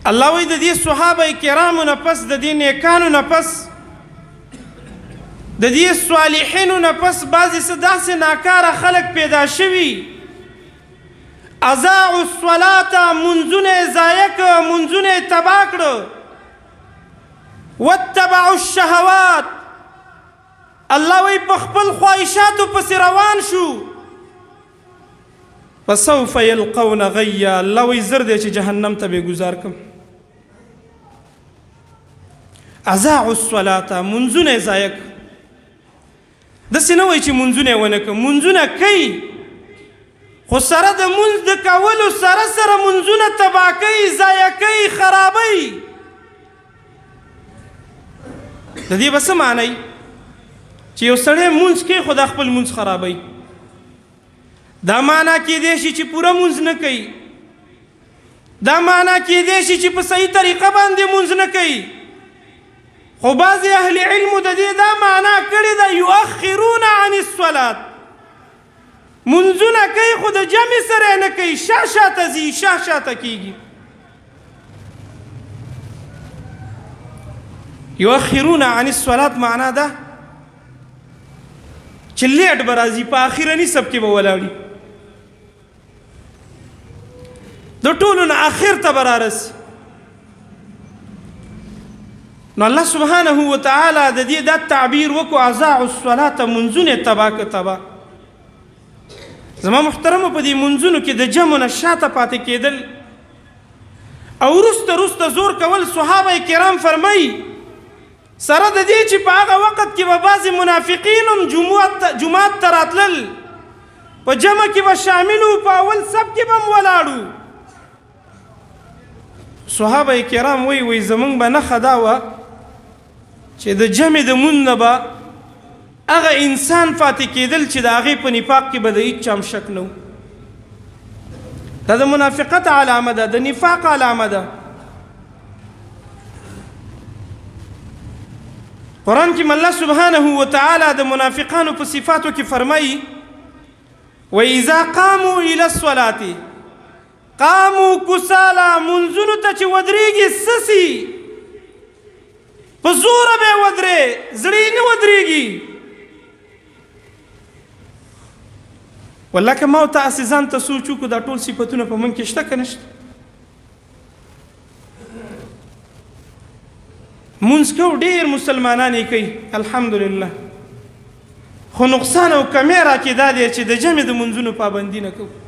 الله وایي د دې صحابه کرامو نه پس د دې نیکانو نه پس د دې صالحینو نه پس بعضې څه داسې ناکاره خلک پیدا شوي اضاعوا الصلاة منځونه یې ضایع کړه منځونه یې تباه کړه واتبعوا الشهوات الله وایي په خپل خواهشاتو پسې روان شو فسوف یلقون غیا الله وایي زر دی چې جهنم ته به یې ګزار کړم اضاعوا الصلاة منځونه یې ضایع کړه داسې نه وایي چې منځونه یې ونه کړه منځونه کوي خو سره د منځ د کولو سره سره منځونه تباه کوي ضایع کوي خرابوي د دې به څه معنی چې یو سړی منځ کوي خو دا خپل منځ خرابوي دا معنا کیدی شي چې پوره منځ نه کوي دا معنا کیدی شي چې په صحیح طریقه باندې منځ نه کوي خو بعضې اهل علمو د دې دا معنا کړې ده یؤخرون عن الصلاة منځونه کوي خو د جمع سره یې نه کوي شاته ځي شاته کیږي یؤخرون عن الصلاة معنا ده چې لیټ به راځي په اخرني سب کې به ولاړي د ټولو نه اخر ته به رارسي نو الله سبحانه وتعالی د دې دا تعبیر وکړو اضاعوا الصلاة منځونه یې تباه که تباه زما محترمو په دې منځونو کې د جمع نه شاته پاتې کېدل او وروسته زور کول صحابه کرام فرمایي سره د دې چې په هغه وخت کې به بعضې منافقین هم جومات ته راتلل په جمع کې به شامل وو په اول صف کې به هم ولاړو صحابه کرام وایي زمونږ به نښه دا وه چې د جمع د مونځ نه به هغه انسان پاتې کېدل چې د هغې په نفاق کې به د هېڅ چا هم شک نه و دا د منافقت علامه ده د نفاق علامه ده قرآن کې الله سبحانه وتعالی د منافقانو په صفاتو کې فرمایي وَإِذَا قَامُوا إِلَى الصَّلَاةِ قَامُوا كُسَالَى منځونو ته چې ودرېږي سسي په زوره به یې ودرې زړه یې نه ودرېږي والله که ما ورته هسې ځان ته سوچ وکړو دا ټول صفتونه په موږ کې شته که نشته مونځ کوو ډېر مسلمانان یې کوي الحمدلله خو نقصان او کمی راکې دا دی چې د جمع د منځونو پابندي نه کوو